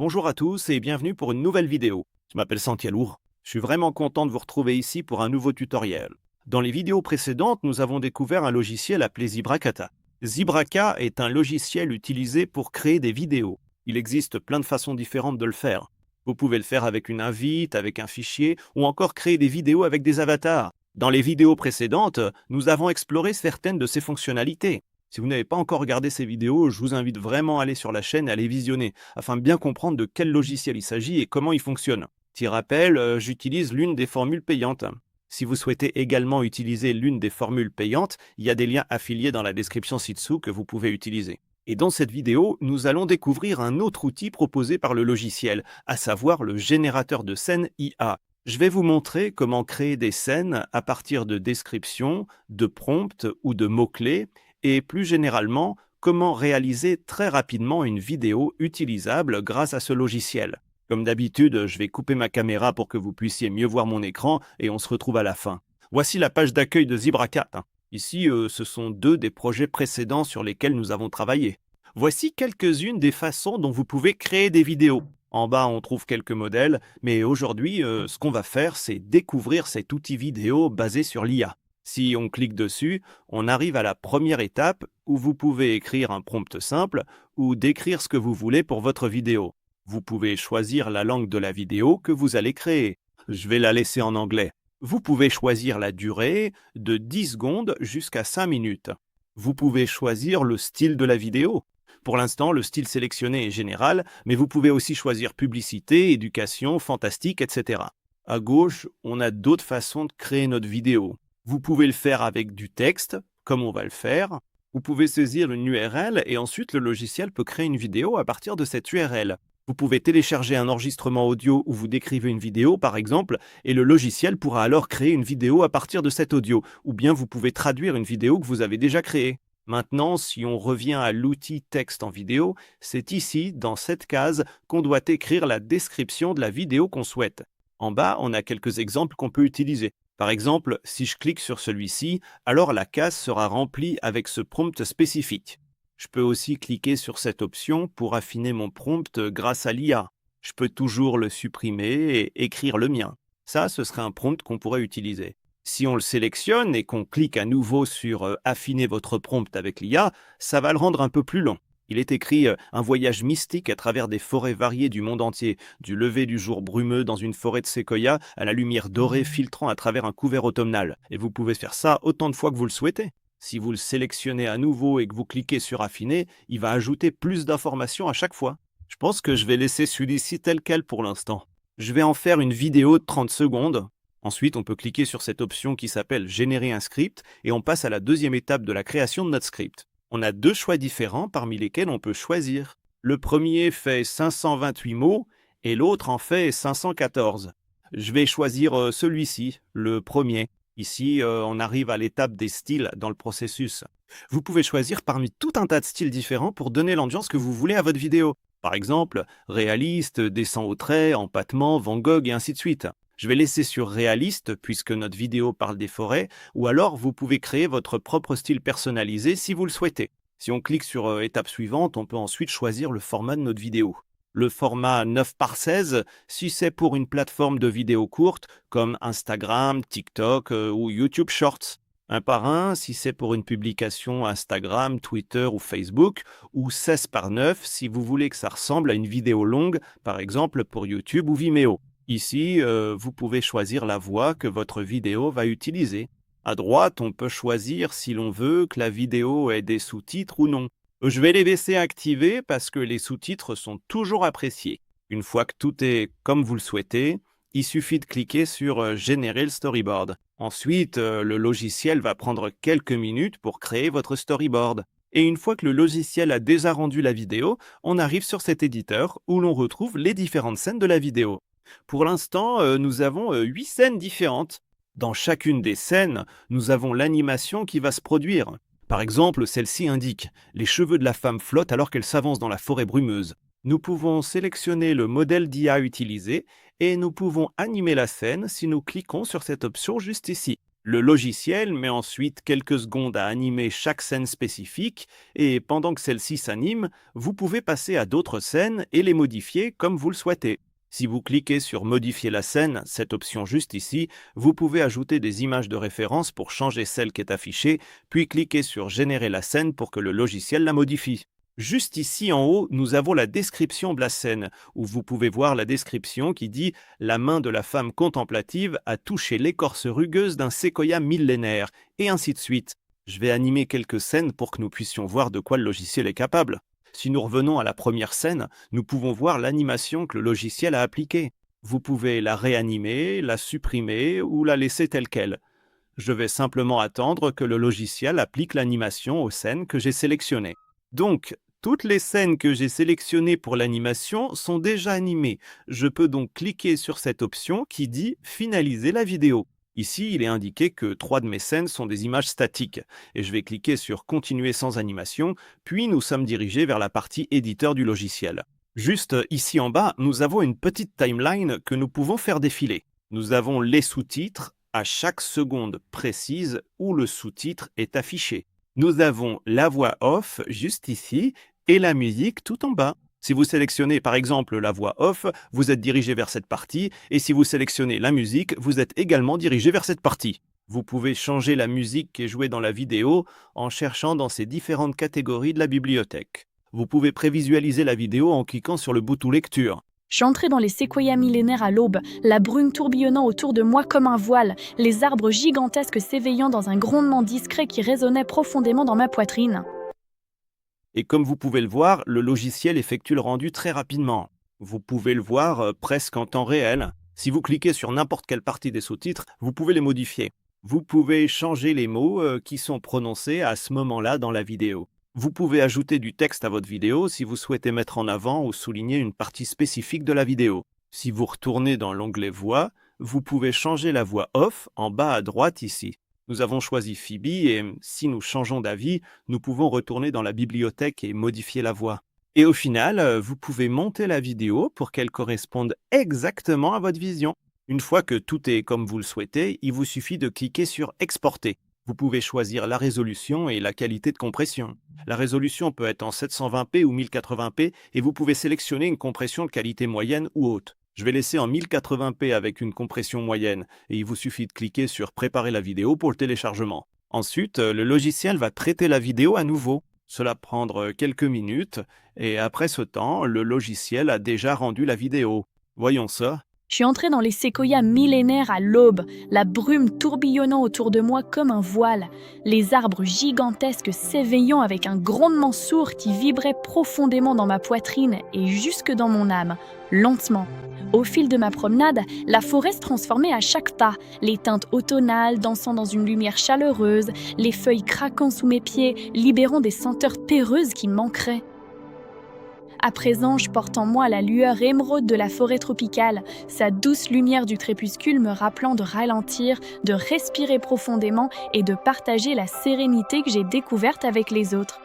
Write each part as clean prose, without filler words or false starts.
Bonjour à tous et bienvenue pour une nouvelle vidéo. Je m'appelle Santialour. Je suis vraiment content de vous retrouver ici pour un nouveau tutoriel. Dans les vidéos précédentes, nous avons découvert un logiciel appelé Zibracata. Zibraka est un logiciel utilisé pour créer des vidéos. Il existe plein de façons différentes de le faire. Vous pouvez le faire avec une invite, avec un fichier, ou encore créer des vidéos avec des avatars. Dans les vidéos précédentes, nous avons exploré certaines de ces fonctionnalités. Si vous n'avez pas encore regardé ces vidéos, je vous invite vraiment à aller sur la chaîne et à les visionner, afin de bien comprendre de quel logiciel il s'agit et comment il fonctionne. Petit rappel, j'utilise l'une des formules payantes. Si vous souhaitez également utiliser l'une des formules payantes, il y a des liens affiliés dans la description ci-dessous que vous pouvez utiliser. Et dans cette vidéo, nous allons découvrir un autre outil proposé par le logiciel, à savoir le générateur de scènes IA. Je vais vous montrer comment créer des scènes à partir de descriptions, de prompts ou de mots-clés, et plus généralement, comment réaliser très rapidement une vidéo utilisable grâce à ce logiciel. Comme d'habitude, je vais couper ma caméra pour que vous puissiez mieux voir mon écran et on se retrouve à la fin. Voici la page d'accueil de Zibracat. Ici, ce sont deux des projets précédents sur lesquels nous avons travaillé. Voici quelques-unes des façons dont vous pouvez créer des vidéos. En bas, on trouve quelques modèles, mais aujourd'hui, ce qu'on va faire, c'est découvrir cet outil vidéo basé sur l'IA. Si on clique dessus, on arrive à la première étape où vous pouvez écrire un prompt simple ou décrire ce que vous voulez pour votre vidéo. Vous pouvez choisir la langue de la vidéo que vous allez créer. Je vais la laisser en anglais. Vous pouvez choisir la durée de 10 secondes jusqu'à 5 minutes. Vous pouvez choisir le style de la vidéo. Pour l'instant, le style sélectionné est général, mais vous pouvez aussi choisir publicité, éducation, fantastique, etc. À gauche, on a d'autres façons de créer notre vidéo. Vous pouvez le faire avec du texte, comme on va le faire. Vous pouvez saisir une URL et ensuite le logiciel peut créer une vidéo à partir de cette URL. Vous pouvez télécharger un enregistrement audio où vous décrivez une vidéo, par exemple, et le logiciel pourra alors créer une vidéo à partir de cet audio, ou bien vous pouvez traduire une vidéo que vous avez déjà créée. Maintenant, si on revient à l'outil texte en vidéo, c'est ici, dans cette case, qu'on doit écrire la description de la vidéo qu'on souhaite. En bas, on a quelques exemples qu'on peut utiliser. Par exemple, si je clique sur celui-ci, alors la case sera remplie avec ce prompt spécifique. Je peux aussi cliquer sur cette option pour affiner mon prompt grâce à l'IA. Je peux toujours le supprimer et écrire le mien. Ça, ce serait un prompt qu'on pourrait utiliser. Si on le sélectionne et qu'on clique à nouveau sur affiner votre prompt avec l'IA, ça va le rendre un peu plus long. Il est écrit un voyage mystique à travers des forêts variées du monde entier, du lever du jour brumeux dans une forêt de séquoia à la lumière dorée filtrant à travers un couvert automnal. Et vous pouvez faire ça autant de fois que vous le souhaitez. Si vous le sélectionnez à nouveau et que vous cliquez sur affiner, il va ajouter plus d'informations à chaque fois. Je pense que je vais laisser celui-ci tel quel pour l'instant. Je vais en faire une vidéo de 30 secondes. Ensuite, on peut cliquer sur cette option qui s'appelle Générer un script et on passe à la deuxième étape de la création de notre script. On a deux choix différents parmi lesquels on peut choisir. Le premier fait 528 mots et l'autre en fait 514. Je vais choisir celui-ci, le premier. Ici, on arrive à l'étape des styles dans le processus. Vous pouvez choisir parmi tout un tas de styles différents pour donner l'ambiance que vous voulez à votre vidéo. Par exemple, réaliste, dessin au trait, empattement, Van Gogh et ainsi de suite. Je vais laisser sur réaliste puisque notre vidéo parle des forêts, ou alors vous pouvez créer votre propre style personnalisé si vous le souhaitez. Si on clique sur étape suivante, on peut ensuite choisir le format de notre vidéo. Le format 9:16, si c'est pour une plateforme de vidéos courtes comme Instagram, TikTok ou YouTube Shorts. 1:1 si c'est pour une publication Instagram, Twitter ou Facebook, ou 16:9 si vous voulez que ça ressemble à une vidéo longue, par exemple pour YouTube ou Vimeo. Ici, vous pouvez choisir la voix que votre vidéo va utiliser. À droite, on peut choisir si l'on veut que la vidéo ait des sous-titres ou non. Je vais les laisser activés parce que les sous-titres sont toujours appréciés. Une fois que tout est comme vous le souhaitez, il suffit de cliquer sur Générer le storyboard. Ensuite, le logiciel va prendre quelques minutes pour créer votre storyboard. Et une fois que le logiciel a déjà rendu la vidéo, on arrive sur cet éditeur où l'on retrouve les différentes scènes de la vidéo. Pour l'instant, nous avons 8 scènes différentes. Dans chacune des scènes, nous avons l'animation qui va se produire. Par exemple, celle-ci indique « Les cheveux de la femme flottent alors qu'elle s'avance dans la forêt brumeuse ». Nous pouvons sélectionner le modèle d'IA utilisé et nous pouvons animer la scène si nous cliquons sur cette option juste ici. Le logiciel met ensuite quelques secondes à animer chaque scène spécifique et pendant que celle-ci s'anime, vous pouvez passer à d'autres scènes et les modifier comme vous le souhaitez. Si vous cliquez sur Modifier la scène, cette option juste ici, vous pouvez ajouter des images de référence pour changer celle qui est affichée, puis cliquer sur Générer la scène pour que le logiciel la modifie. Juste ici en haut, nous avons la description de la scène, où vous pouvez voir la description qui dit « La main de la femme contemplative a touché l'écorce rugueuse d'un séquoia millénaire » et ainsi de suite. Je vais animer quelques scènes pour que nous puissions voir de quoi le logiciel est capable. Si nous revenons à la première scène, nous pouvons voir l'animation que le logiciel a appliquée. Vous pouvez la réanimer, la supprimer ou la laisser telle quelle. Je vais simplement attendre que le logiciel applique l'animation aux scènes que j'ai sélectionnées. Donc, toutes les scènes que j'ai sélectionnées pour l'animation sont déjà animées. Je peux donc cliquer sur cette option qui dit « Finaliser la vidéo ». Ici, il est indiqué que 3 de mes scènes sont des images statiques. Et je vais cliquer sur « Continuer sans animation », puis nous sommes dirigés vers la partie éditeur du logiciel. Juste ici en bas, nous avons une petite timeline que nous pouvons faire défiler. Nous avons les sous-titres à chaque seconde précise où le sous-titre est affiché. Nous avons la voix off juste ici et la musique tout en bas. Si vous sélectionnez par exemple la voix off, vous êtes dirigé vers cette partie et si vous sélectionnez la musique, vous êtes également dirigé vers cette partie. Vous pouvez changer la musique qui est jouée dans la vidéo en cherchant dans ces différentes catégories de la bibliothèque. Vous pouvez prévisualiser la vidéo en cliquant sur le bouton lecture. Je suis entrée dans les séquoias millénaires à l'aube, la brume tourbillonnant autour de moi comme un voile, les arbres gigantesques s'éveillant dans un grondement discret qui résonnait profondément dans ma poitrine. Et comme vous pouvez le voir, le logiciel effectue le rendu très rapidement. Vous pouvez le voir presque en temps réel. Si vous cliquez sur n'importe quelle partie des sous-titres, vous pouvez les modifier. Vous pouvez changer les mots qui sont prononcés à ce moment-là dans la vidéo. Vous pouvez ajouter du texte à votre vidéo si vous souhaitez mettre en avant ou souligner une partie spécifique de la vidéo. Si vous retournez dans l'onglet Voix, vous pouvez changer la voix off en bas à droite ici. Nous avons choisi Phoebe et si nous changeons d'avis, nous pouvons retourner dans la bibliothèque et modifier la voix. Et au final, vous pouvez monter la vidéo pour qu'elle corresponde exactement à votre vision. Une fois que tout est comme vous le souhaitez, il vous suffit de cliquer sur Exporter. Vous pouvez choisir la résolution et la qualité de compression. La résolution peut être en 720p ou 1080p et vous pouvez sélectionner une compression de qualité moyenne ou haute. Je vais laisser en 1080p avec une compression moyenne et il vous suffit de cliquer sur Préparer la vidéo pour le téléchargement. Ensuite, le logiciel va traiter la vidéo à nouveau. Cela prendra quelques minutes et après ce temps, le logiciel a déjà rendu la vidéo. Voyons ça. Je suis entrée dans les séquoias millénaires à l'aube, la brume tourbillonnant autour de moi comme un voile, les arbres gigantesques s'éveillant avec un grondement sourd qui vibrait profondément dans ma poitrine et jusque dans mon âme, lentement. Au fil de ma promenade, la forêt se transformait à chaque pas, les teintes automnales dansant dans une lumière chaleureuse, les feuilles craquant sous mes pieds, libérant des senteurs terreuses qui me manqueraient. À présent, je porte en moi la lueur émeraude de la forêt tropicale, sa douce lumière du crépuscule me rappelant de ralentir, de respirer profondément et de partager la sérénité que j'ai découverte avec les autres.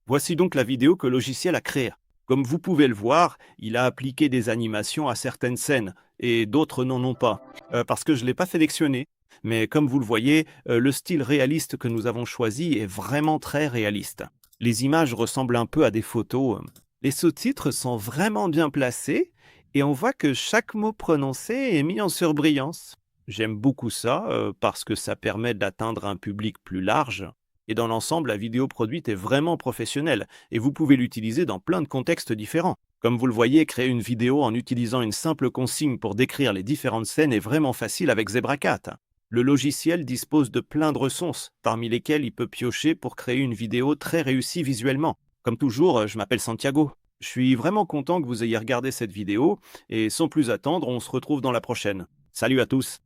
Voici donc la vidéo que le logiciel a créée. Comme vous pouvez le voir, il a appliqué des animations à certaines scènes et d'autres n'en ont pas, parce que je ne l'ai pas sélectionné. Mais comme vous le voyez, le style réaliste que nous avons choisi est vraiment très réaliste. Les images ressemblent un peu à des photos. Les sous-titres sont vraiment bien placés et on voit que chaque mot prononcé est mis en surbrillance. J'aime beaucoup ça parce que ça permet d'atteindre un public plus large. Et dans l'ensemble, la vidéo produite est vraiment professionnelle et vous pouvez l'utiliser dans plein de contextes différents. Comme vous le voyez, créer une vidéo en utilisant une simple consigne pour décrire les différentes scènes est vraiment facile avec ZebraCat. Le logiciel dispose de plein de ressources, parmi lesquelles il peut piocher pour créer une vidéo très réussie visuellement. Comme toujours, je m'appelle Santiago. Je suis vraiment content que vous ayez regardé cette vidéo et sans plus attendre, on se retrouve dans la prochaine. Salut à tous!